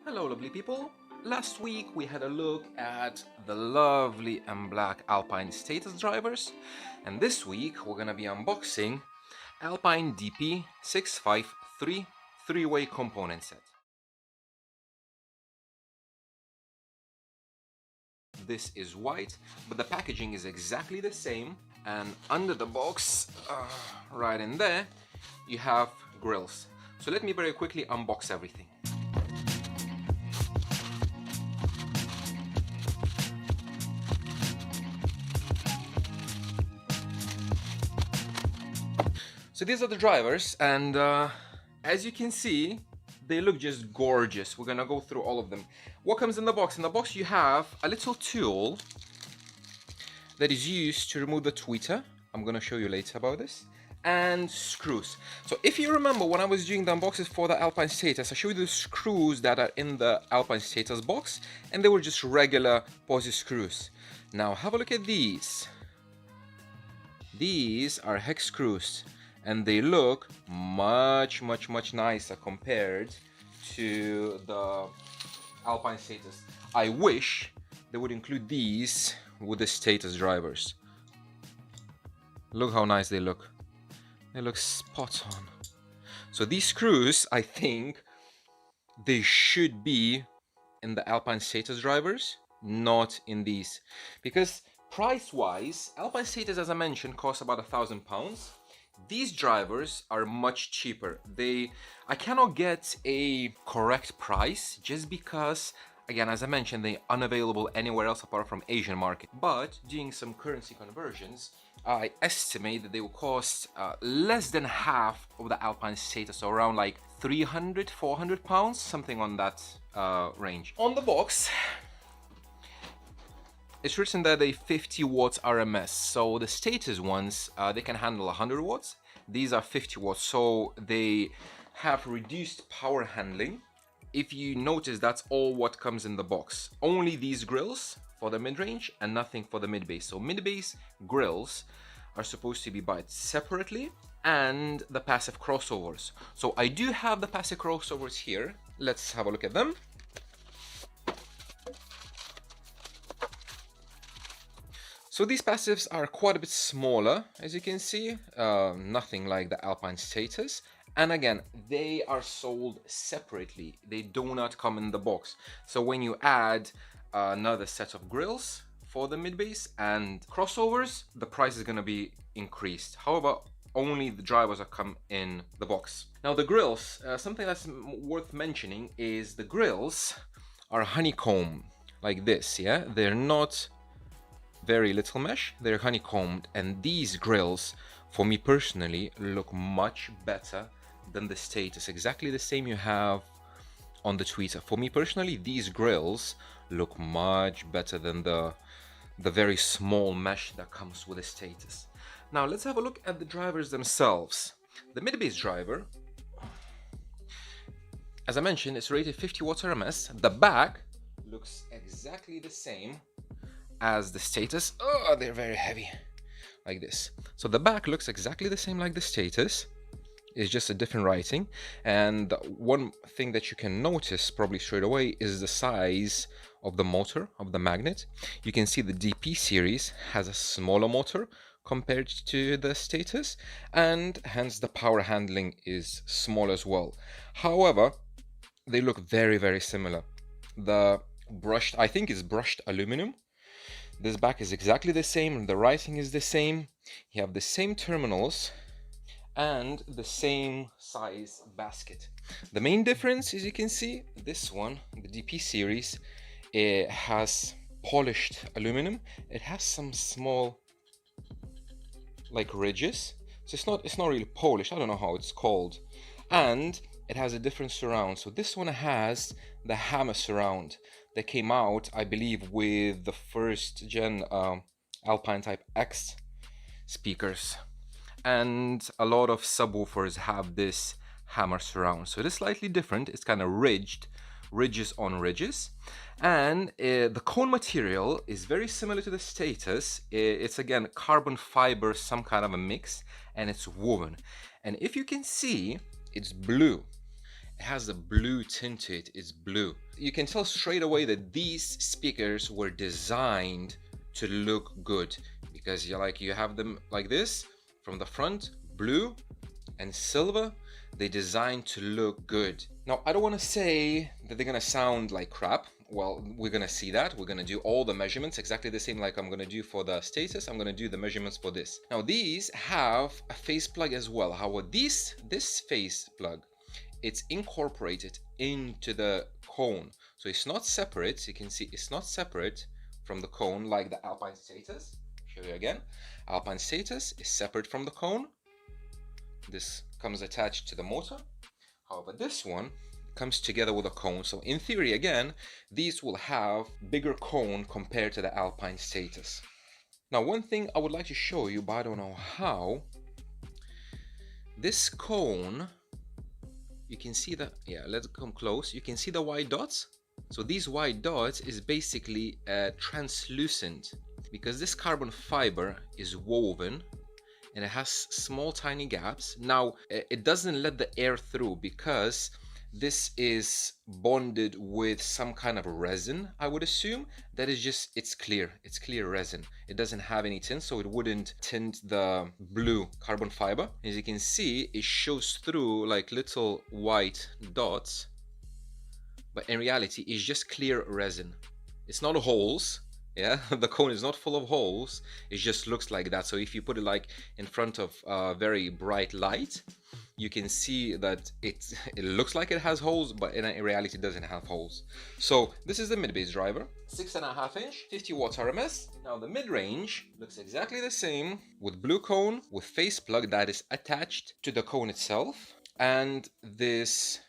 Hello lovely people! Last week we had a look at the lovely and black Alpine status drivers, and this week we're gonna be unboxing Alpine DP-653 three-way component set. This is white, but the packaging is exactly the same, and under the box, right in there, you have grills. So let me very quickly unbox everything. So these are the drivers, and as you can see, they look just gorgeous. We're gonna go through all of them. What comes in the box? In the box you have a little tool that is used to remove the tweeter. I'm gonna show you later about this. And screws. So if you remember when I was doing the unboxes for the Alpine Status, I showed you the screws that are in the Alpine Status box, and they were just regular posi screws. Now have a look at these. These are hex screws, and they look much nicer compared to the Alpine Status. I wish they would include these with the Status drivers. Look how nice they look. They look spot on. So these screws, I think they should be in the Alpine Status drivers, not in these, because price-wise, Alpine Status, as I mentioned, costs about £1,000. These drivers are much cheaper. I cannot get a correct price just because, again, as I mentioned, they're unavailable anywhere else apart from Asian market. But doing some currency conversions, I estimate that they will cost less than half of the Alpine Status, so around like £300–400, something on that range. On the box, it's written that they 50 watts RMS, so the Status ones, they can handle 100 watts. These are 50 watts, so they have reduced power handling. If you notice, that's all what comes in the box. Only these grills for the mid-range and nothing for the mid-bass. So mid-bass grills are supposed to be bought separately, and the passive crossovers. So I do have the passive crossovers here. Let's have a look at them. So these passives are quite a bit smaller, as you can see, nothing like the Alpine Status. And again, they are sold separately. They do not come in the box. So when you add another set of grills for the mid-bass and crossovers, the price is going to be increased. However, only the drivers are come in the box. Now the grills, something that's worth mentioning is the grills are honeycomb like this, yeah? They're not very little mesh, they're honeycombed, and these grills, for me personally, look much better than the Status. Exactly the same you have on the tweeter. For me personally, these grills look much better than the very small mesh that comes with the Status. Now let's have a look at the drivers themselves. The mid-bass driver, as I mentioned, it's rated 50 watts RMS. The back looks exactly the same as the Status. Oh, they're very heavy, like this. So the back looks exactly the same like the Status. It's just a different writing. And one thing that you can notice probably straight away is the size of the motor, of the magnet. You can see the DP series has a smaller motor compared to the Status, and hence the power handling is small as well. However, they look very similar. The brushed, I think it's brushed aluminum. This back is exactly the same, the writing is the same. You have the same terminals and the same size basket. The main difference, as you can see, this one, the DP series, it has polished aluminum. It has some small like ridges, so it's not really polished. I don't know how it's called. And it has a different surround. So this one has the hammer surround that came out, I believe, with the first gen Alpine Type X speakers, and a lot of subwoofers have this hammer surround. So it is slightly different. It's kind of ridges on ridges, and the cone material is very similar to the Status. It's again carbon fiber, some kind of a mix, and it's woven. And if you can see, it's blue. has a blue tint to it. It's blue. You can tell straight away that these speakers were designed to look good, because you have them like this from the front, blue and silver. They designed to look good. Now, I don't want to say that they're gonna sound like crap. Well, we're gonna see that. We're gonna do all the measurements exactly the same like I'm gonna do for the status. I'm gonna do the measurements for this. Now, these have a phase plug as well. However, this phase plug, it's incorporated into the cone. So it's not separate. You can see it's not separate from the cone like the Alpine status. Show you again. Alpine status is separate from the cone. This comes attached to the motor. However, this one comes together with a cone. So in theory, again, these will have bigger cone compared to the Alpine status. Now, one thing I would like to show you, but I don't know how. This cone, you can see the, let's come close. You can see the white dots. So these white dots is basically translucent, because this carbon fiber is woven and it has small tiny gaps. Now, it doesn't let the air through because this is bonded with some kind of resin, I would assume. That is just, it's clear resin. It doesn't have any tint, so it wouldn't tint the blue carbon fiber. As you can see, it shows through like little white dots, but in reality, it's just clear resin. It's not holes. Yeah, the cone is not full of holes. It just looks like that. So if you put it like in front of a very bright light, you can see that it looks like it has holes, but in reality it doesn't have holes. So this is the mid-bass driver, 6.5 inch, 50 watts RMS. Now the mid-range looks exactly the same, with blue cone, with phase plug that is attached to the cone itself, and this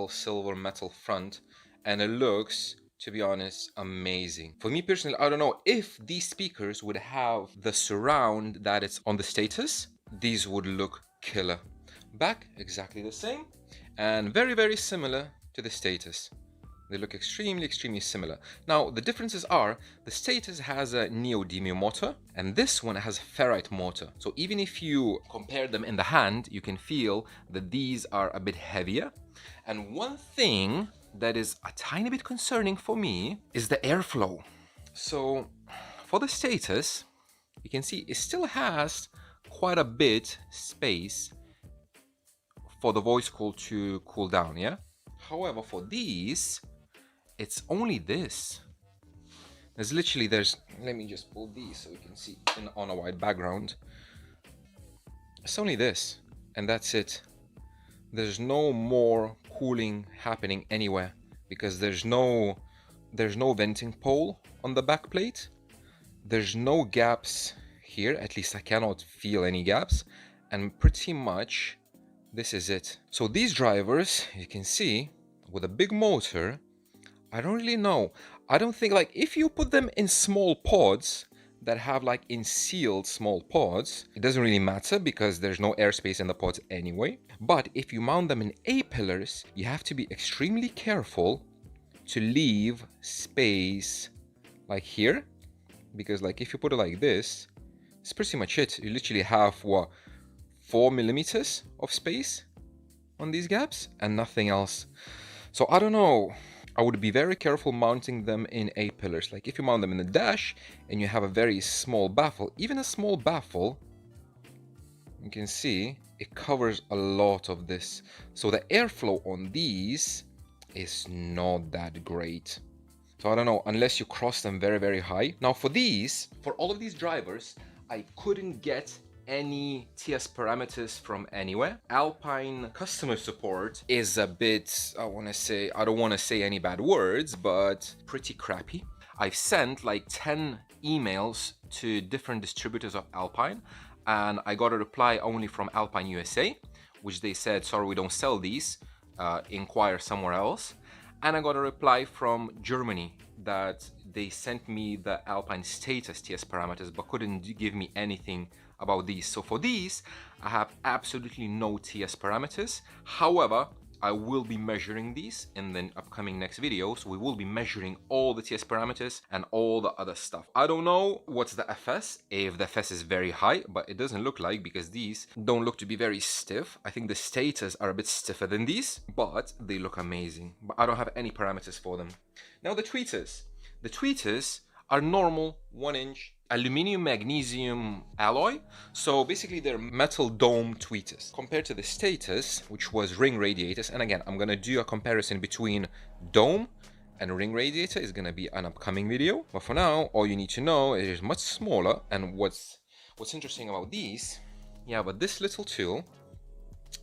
silver metal front, and it looks, to be honest, amazing. For me personally, I don't know if these speakers would have the surround that it's on the status. These would look killer. Back, exactly the same, and very, very similar to the status. They look extremely, extremely similar. Now, the differences are, the status has a neodymium motor, and this one has a ferrite motor. So even if you compare them in the hand, you can feel that these are a bit heavier. And one thing that is a tiny bit concerning for me is the airflow. So for the status, you can see it still has quite a bit space for the voice coil to cool down, yeah? However, for these, it's only this. There's, let me just pull these so you can see on a white background. It's only this, and that's it. There's no more cooling happening anywhere, because there's no venting pole on the back plate. There's no gaps here, at least I cannot feel any gaps, and pretty much this is it. So these drivers, you can see, with a big motor, I don't really know. I don't think, like, if you put them in small pods that have like in sealed small pods, it doesn't really matter because there's no airspace in the pods anyway. But if you mount them in A-pillars, you have to be extremely careful to leave space like here, because like if you put it like this, it's pretty much it. You literally have 4 millimeters of space on these gaps and nothing else. So I don't know. I would be very careful mounting them in A-pillars. Like if you mount them in the dash and you have a very small baffle, even a small baffle, you can see it covers a lot of this. So the airflow on these is not that great. So I don't know, unless you cross them very, very high. Now for all of these drivers, I couldn't get any TS parameters from anywhere. Alpine customer support is a bit, I don't want to say any bad words, but pretty crappy. I've sent like 10 emails to different distributors of Alpine, and I got a reply only from Alpine USA, which they said, sorry, we don't sell these, inquire somewhere else. And I got a reply from Germany that they sent me the Alpine status TS parameters, but couldn't give me anything about these. So for these, I have absolutely no TS parameters. However, I will be measuring these in the upcoming next video. So we will be measuring all the TS parameters and all the other stuff. I don't know what's the FS, if the FS is very high, but it doesn't look like, because these don't look to be very stiff. I think the status are a bit stiffer than these, but they look amazing. But I don't have any parameters for them. Now the tweeters. The tweeters are normal 1-inch aluminium magnesium alloy. So basically they're metal dome tweeters. Compared to the status, which was ring radiators, and again, I'm gonna do a comparison between dome and ring radiator. Is gonna be an upcoming video. But for now, all you need to know is it's much smaller. And what's interesting about these, yeah, but this little tool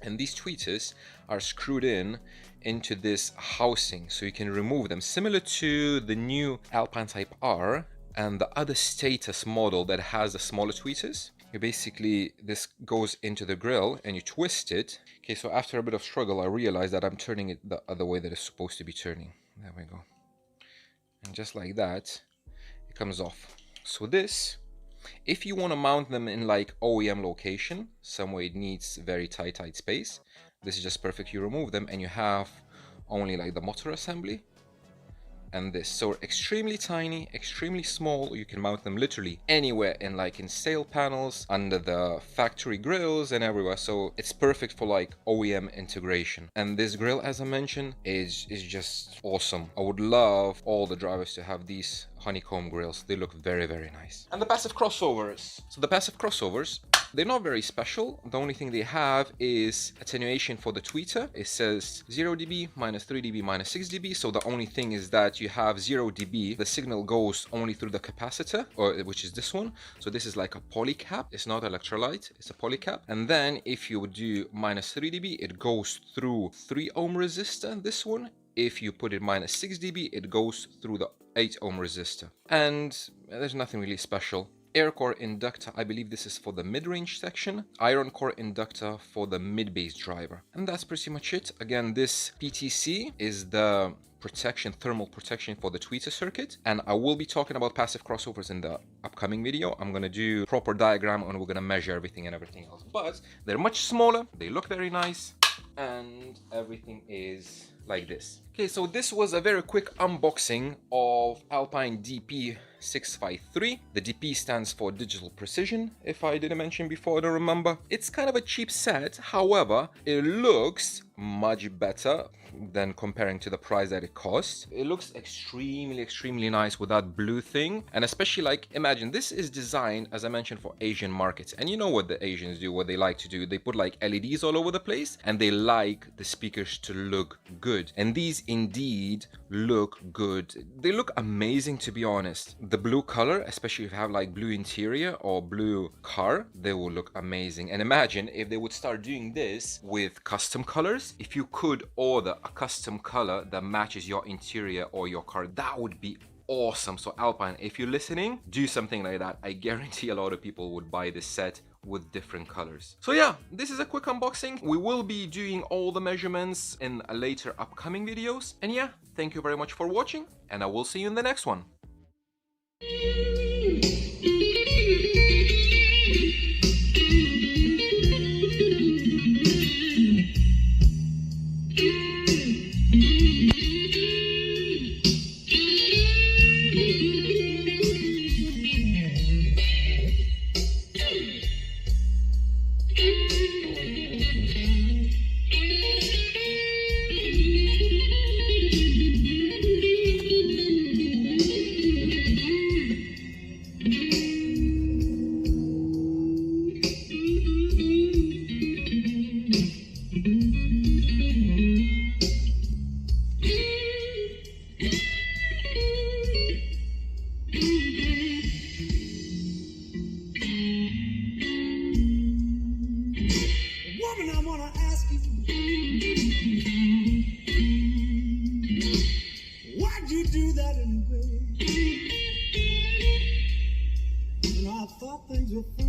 and these tweeters are screwed into this housing, so you can remove them, similar to the new Alpine Type R and the other status model that has the smaller tweeters. You basically, this goes into the grill and you twist it. Okay, so after a bit of struggle, I realized that I'm turning it the other way that it's supposed to be turning. There we go. And just like that, it comes off. So this, if you want to mount them in like OEM location, somewhere it needs very tight space, this is just perfect. You remove them and you have only like the motor assembly and this. So extremely tiny, extremely small. You can mount them literally anywhere, in like in sail panels, under the factory grills and everywhere. So it's perfect for like OEM integration. And this grill, as I mentioned, is just awesome. I would love all the drivers to have these honeycomb grills. They look very, very nice. And the passive crossovers. So the passive crossovers, they're not very special. The only thing they have is attenuation for the tweeter. It says 0 dB, minus 3 dB, minus 6 dB. So the only thing is that you have 0 dB. The signal goes only through the capacitor, which is this one. So this is like a polycap. It's not electrolyte, it's a polycap. And then if you do minus 3 dB, it goes through 3 ohm resistor, this one. If you put it minus 6 dB, it goes through the 8 ohm resistor. And there's nothing really special. Air core inductor, I believe this is for the mid-range section. Iron core inductor for the mid-bass driver. And that's pretty much it. Again, this PTC is the protection, thermal protection for the tweeter circuit. And I will be talking about passive crossovers in the upcoming video. I'm going to do proper diagram and we're going to measure everything and everything else. But they're much smaller. They look very nice. And everything is like this. Okay, so this was a very quick unboxing of Alpine DP-653. The DP stands for digital precision, if I didn't mention before, I don't remember. It's kind of a cheap set, however, it looks much better than comparing to the price that it costs. It looks extremely nice with that blue thing. And especially, like, imagine this is designed, as I mentioned, for Asian markets. And you know what the Asians do, what they like to do. They put like LEDs all over the place and they like the speakers to look good. And these indeed look good. They look amazing, to be honest. The blue color, especially if you have like blue interior or blue car, they will look amazing. And imagine if they would start doing this with custom colors. If you could order a custom color that matches your interior or your car, that would be awesome. So Alpine, if you're listening, do something like that. I guarantee a lot of people would buy this set with different colors. So yeah, this is a quick unboxing. We will be doing all the measurements in a later upcoming videos. And yeah, thank you very much for watching, and I will see you in the next one. Why'd you do that anyway? You know, I thought things were fine.